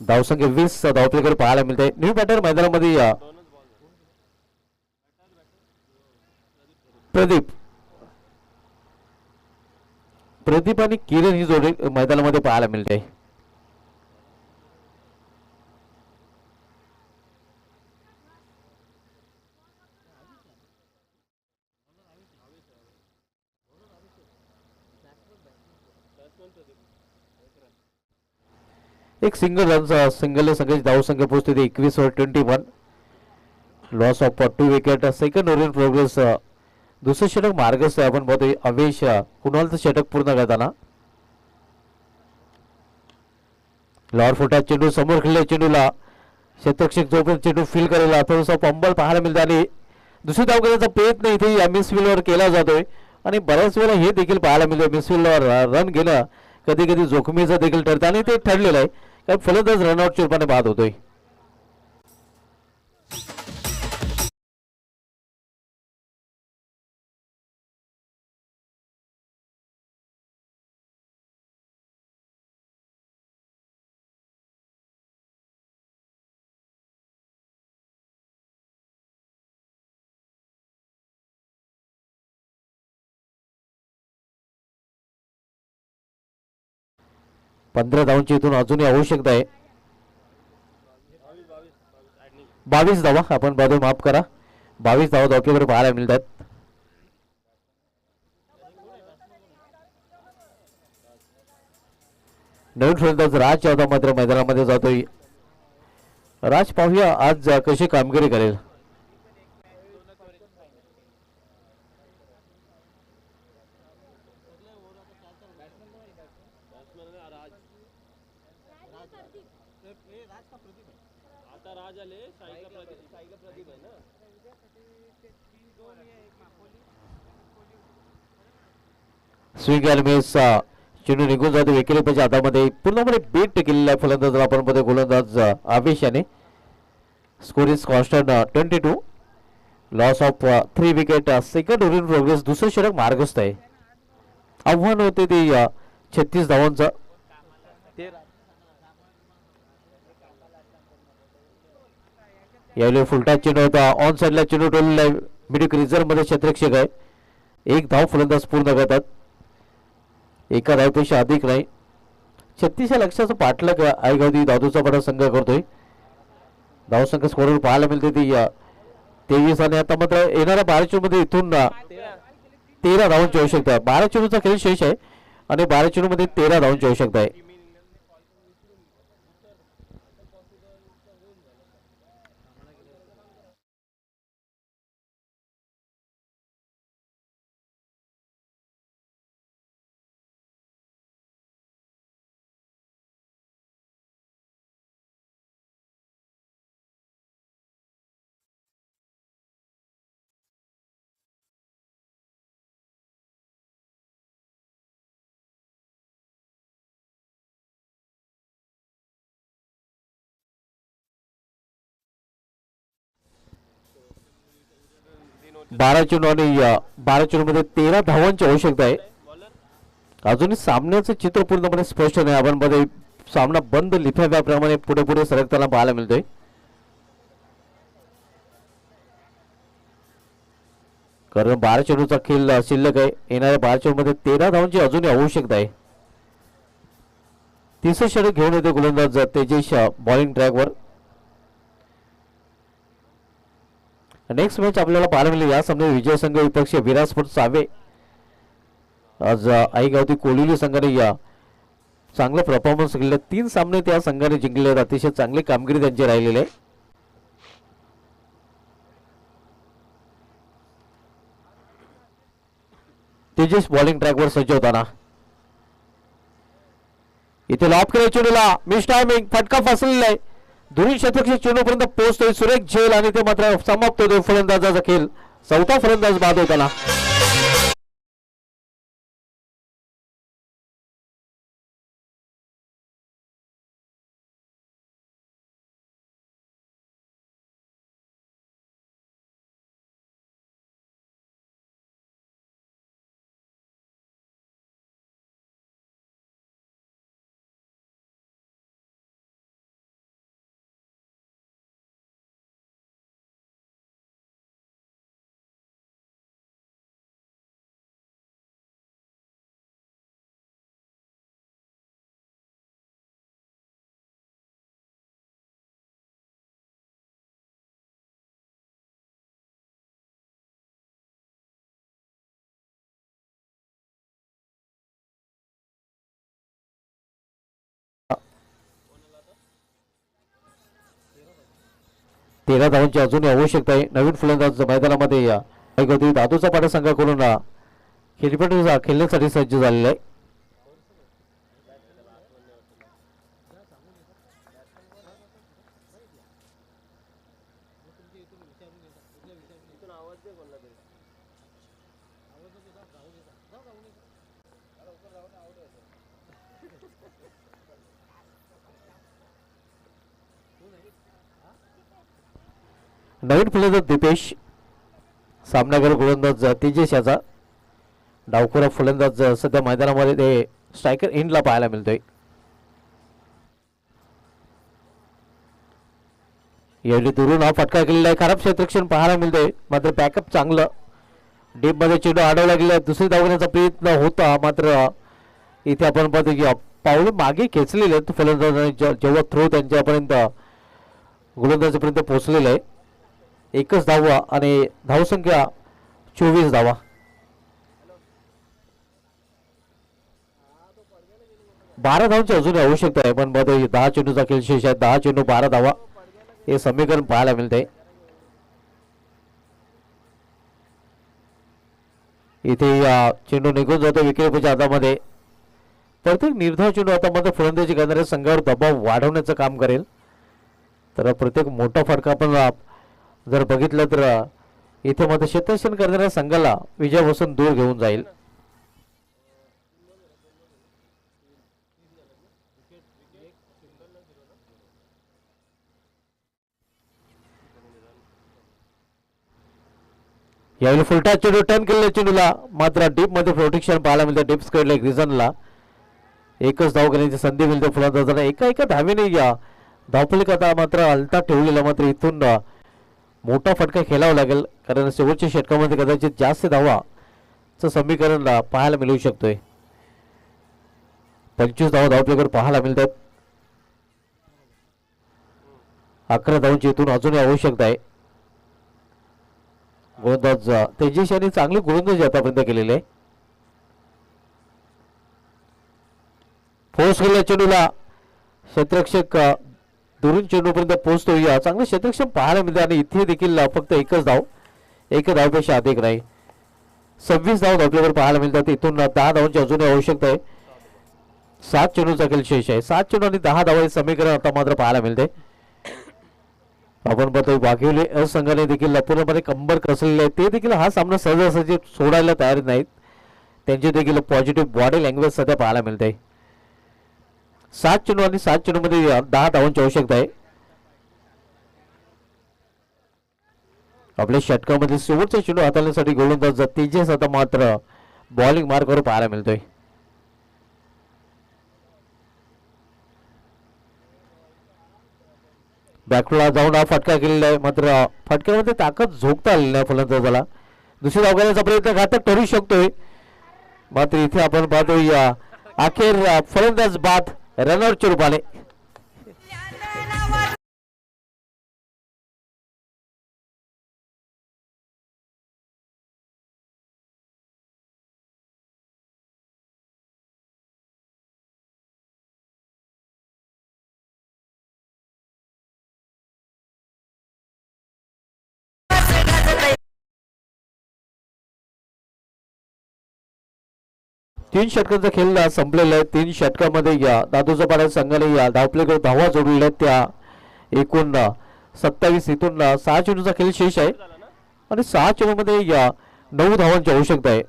धावसंख्या 20 धावपलीकडे पाहायला मिळते. न्यू बॅटर मैदानामध्ये प्रदीप आणि किरण ही जोडी मैदानामध्ये पाहायला मिळते. एक सिंगल रन सिंगल संघाची धावसंख्या पोहोचते 21/21. Loss of 2 wicket. Second over in progress. दुसरं षटक मार्गस्थ आहे. आपण बघतोय अवेश कुणालचं षटक पूर्ण करताना. लॉर फुटा चेंडू समोर खेळले. चेंडूला क्षेत्ररक्षक जोपर्यंत चेंडू फील करायला थोडासा पंबल पाहायला मिळतं आणि दुसरी धाव करण्याचा प्रयत्न इथे या मिसफिल्डवर केला जातोय आणि बऱ्याच वेळा हे देखील पाहायला मिळतं मिसफिल्डवर रन घेणं कधी कधी जोखमीचं देखील ठरतं आणि ते ठरलेलं आहे. काय फलंदाज रनआउटच्या रूपाने बाद होतोय. पंधरा धावांची इथून अजूनही आवश्यकता आहे. 22 धावा आपण बघू. माफ करा. 22 धावा धावपलीकडे पाहायला मिळतात. नवीन फलंदाज राज यादव मात्र मैदानामध्ये जातोय. राज पाहूया आज कशी कामगिरी करेल. स्विंग एलमेस चेंडू निघून जातो विकेटच्या हातामध्ये. पूर्णपणे बीट केलेला फलंदाज आपण मध्ये गोलंदाज आवेश याने. Score is constant 22. Loss of 3 wicket. Second over in progress. दुसरं षटक मार्गस्थ आहे. आव्हान होते ते 36 धावांचं. यावेळी फुलटा चेंडू होता. ऑन साईडला चेंडू टोललेला आहे. मिडिक रिझर्व्ह मध्ये क्षेत्ररक्षक आहे. एक धाव फलंदाज पूर्ण करतात. एका धावपेक्षा अधिक नाही. 36 लक्षाचं पाठलाग आयगावती दादूचा बडा संघ करतोय. धावसंख्या स्कोरवर पाहायला मिळते ती 23 आणि आता मात्र येणाऱ्या 12 चेंडूमध्ये इथून 13 धावांची आवश्यकता आहे. 12 चेंडूचा खेळ शेष आहे आणि 12 चेंडूमध्ये 13 धावांची आवश्यकता आहे. बारा चेंडू आणि 12 चेंडूमध्ये 13 धावांची आवश्यकता आहे. अजूनही सामन्याचं चित्र पूर्णपणे स्पष्ट नाही. आपण मध्ये सामना बंद लिफाफ्याप्रमाणे पुढे पुढे सरकताना पाहायला मिळतोय. कारण 12 चेंडूचा खेळ शिल्लक आहे. येणाऱ्या 12 चेंडूमध्ये 13 धावांची अजूनही आवश्यकता आहे. तिसरं षटक घेऊन येते गोलंदाज तेजेश बॉलिंग ट्रॅकवर. नेक्स्ट मॅच आपल्याला पाहायला मिळेल. या सामन्यात विजय संघ विपक्ष विरासपूर सावे. आज आईगावती कोलिवली संघाने या चांगला परफॉर्मन्स केलेला. 3 सामने त्या संघाने जिंकले. अतिशय चांगली कामगिरी त्यांची राहिलेली आहे. तेजेश बॉलिंग ट्रॅकवर सज्ज होताना इथे लॉप केले चेंडूला. मिस टायमिंग, फटका फसलेला आहे. दोन्ही शतक चेंडूपर्यंत पोहोचतोय सुरेख झेल आणि ते मात्र समाप्त होतोय फलंदाजाचा खेळ. चौथा फलंदाज बाद होताना. तेरा धावांची अजूनही आवश्यकता आहे. नवीन फलंदाज मैदानामध्ये या दादूचा पाडा संघाकडून खेळण्यासाठी सज्ज झालेला आहे. नवीन फलंदाज दीपेश, सामनागर गोलंदाज तेजेश याचा. डावखोरा फलंदाज सध्या मैदानामध्ये ते स्ट्रायकर एंडला पाहायला मिळतोय. यावेळी दुरून हा फटका केलेला आहे. खराब क्षेत्ररक्षण पाहायला मिळतोय. मात्र बॅकअप चांगलं. डीप मध्ये चेंडू अडवला गेला. दुसरी धाव घेण्याचा प्रयत्न होता. मात्र इथे आपण पाहतो की पावलं मागे खेचलेले आहेत फलंदाजाने. जेव्हा थ्रो त्यांच्यापर्यंत गोलंदाजापर्यंत पोहोचलेला आहे. एकच धावा आणि धावसंख्या 24 धावा. बारा धावांची अजून आवश्यकता आहे. पण मध्ये 10 चेंडूचा खेळ शेष आहे. 10 चेंडू 12 धावा हे समीकरण पाहायला मिळते. इथे चेंडू निघून जातो विकेटच्या हातामध्ये. प्रत्येक निर्धाव चेंडू आता मध्ये फलंदाजी करणाऱ्या संघावर दबाव वाढवण्याचं काम करेल. तर प्रत्येक मोठा फटका पण जर बघितलं तर इथे मध्ये क्षेत्ररक्षण करणाऱ्या संघाला विजयापासून दूर घेऊन जाईल. यावेळी फुलटा चेंडू टर्न केलेल्या चेंडूला मात्र डीप मध्ये प्रोटेक्शन पाहायला मिळते. डीप स्क्वेअरला एक रिझनला एकच धाव घेण्याची संधी मिळते फलंदाजांना. एका धावेने या धावफलकाचा मात्र हलता ठेवलेला. मात्र इथून मोठा फटका खेळावा लागेल. कारण शेवटच्या षटकामध्ये कदाचित जास्त धावाचं समीकरण पाहायला मिळू शकतोय. 25 धावा धावफलकावर पाहायला मिळतात. 11 धावांची इथून अजूनही आवश्यकता आहे. गोलंदाज तेजेश यांनी चांगली गोलंदाजी आतापर्यंत केलेली आहे. फोर्स केलेल्या चेंडूला क्षेत्ररक्षक दुरून चेंडूपर्यंत पोहोचतो. या चांगलं क्षेत्ररक्षण पाहायला मिळते. आणि इथे देखील फक्त एकच धाव, एक धावपेक्षा अधिक नाही. 26 धाव धावल्यावर पाहायला मिळतात. इथून 10 धावांची अजूनही आवश्यकता आहे. 7 चेंडूचा खेळ शेष आहे. 7 चेंडू आणि 10 धावा हे समीकरण आता मात्र पाहायला मिळते. आपण पाहतोय वाघिवली संघाने देखील पूर्णपणे कंबर कसलेले आहे. ते देखील हा सामना सहजासहजी सोडायला तयार नाहीत. त्यांचे देखील पॉझिटिव्ह बॉडी लँग्वेज सध्या पाहायला मिळते. 7 चेंडू आणि 7 चेंडू मध्ये 10 धावांची आवश्यकता आहे. आपल्या षटकामध्ये शेवटचा चेंडू हाताळण्यासाठी गोलंदाज तेजेस आता मात्र बॉलिंग मार्कवर पाहायला मिळतोय. बॅकला जाऊन हा फटका केलेला आहे. मात्र फटक्यामध्ये ताकद झोकता आलेली नाही फलंदाजाला. दुसरी धाव घेण्याचा प्रयत्न घातक ठरू शकतोय. मात्र इथे आपण पाहतोय अखेर फलंदाज बाद रनआउटच्या रूपाने. तीन षटकांचा खेळ संपलेला आहे. तीन षटकामध्ये या दादूचा पाडा संघाने या धावपलीकडे धावा जोडलेल्या आहेत त्या एकूण 27. इथून 6 चेंडूचा खेळ शेष आहे आणि 6 चेंडूमध्ये या 9 धावांची आवश्यकता आहे.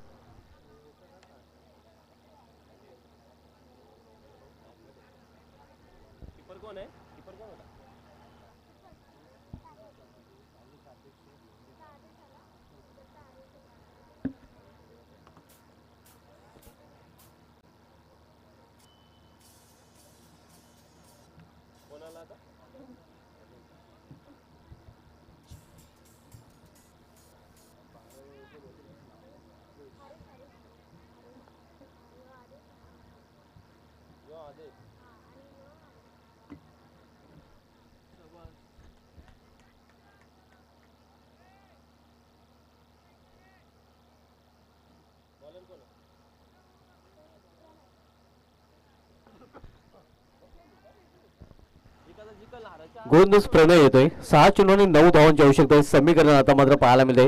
गोलंदाज प्रणय येतोय. 6 चेंडूंनी 9 धावांची आवश्यकता आहे. समीकरण आता मात्र पाहायला मिळते.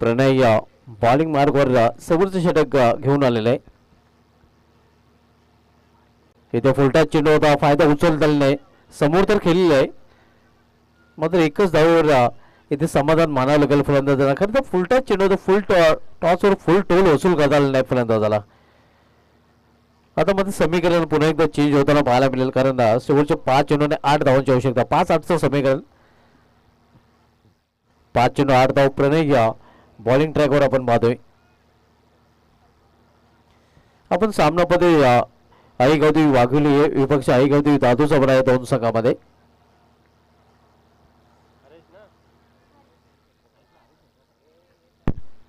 प्रणय या बॉलिंग मार्गवर समोरचं षटक घेऊन आलेलं आहे. इथे फुलटॉस चेंडू होता, फायदा उचलता नाही. समोर तर खेळलेलं आहे मात्र एकच धावेवर इथे समाधान मानावं लागेल फलंदाजांना. खरं तर फुलटॉस चेंडू होता, फुल टॉसवर फुल टोल वसूल करता आला नाही फलंदाजाला. आता मध्ये समीकरण पुन्हा एकदा चेंज होताना पाहायला मिळेल कारण शेवटच्या 5 चेंडूने 8 धावांची आवश्यकता. 5-8चं समीकरण. 5 चेंडू 8 धाव. प्रणय या बॉलिंग ट्रॅकवर आपण पाहतोय. आपण सामनामध्ये आई गावदेवी वाघोली विपक्ष आई गावदेवी दादूचा बरा आहे दोन संघामध्ये.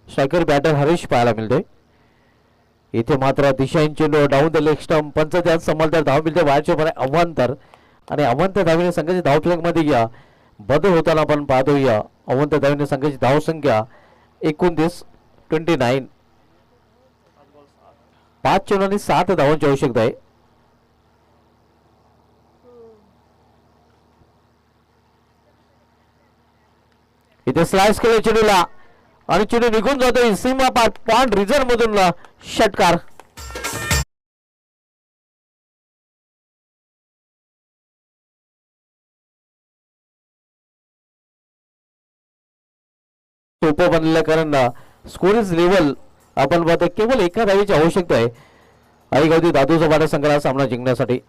स्ट्रायकर बॅटर हरीश पाहायला मिळतोय. इथे मात्र दिशाईन चेंडू डाऊन द लेग स्टंप. पंच त्यात समोर धाव मिळते बाहेरच्या बरे अवांतर आणि अवांतर धावीने संघाच्या धावफलक या बदल होताना आपण पाहतो. या अवांतर धावीने संघाची धावसंख्या 29. 5 चेंडूंनी 7 धावांची आवश्यकता आहे. इथे स्लाइस केले चेंडूला आणि चेंडू निघून जातोय सीमा पार पॉइंट रिझर्व मधून षटकार. सोपं बनलेलं कारण स्कोरेज लेवल आपण पाहतो केवळ एका धावेची आवश्यकता आहे आई गावदेवी दादूचा वाडा संघाला सामना जिंकण्यासाठी.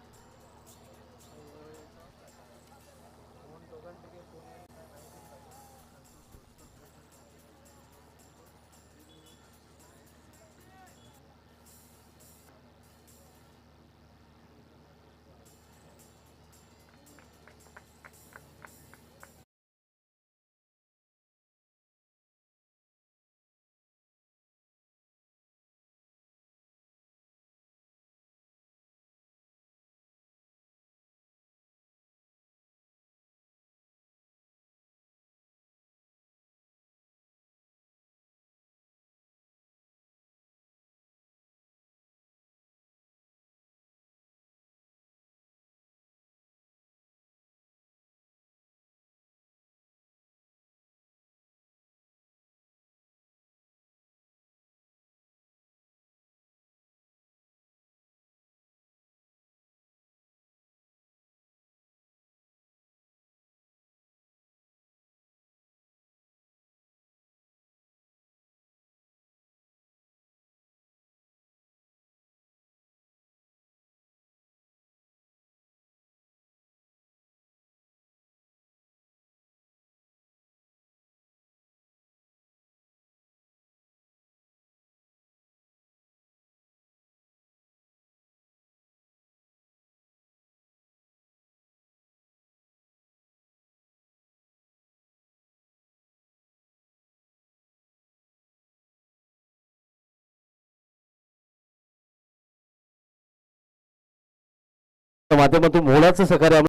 माध्यमातून मोलाचं सहकार्य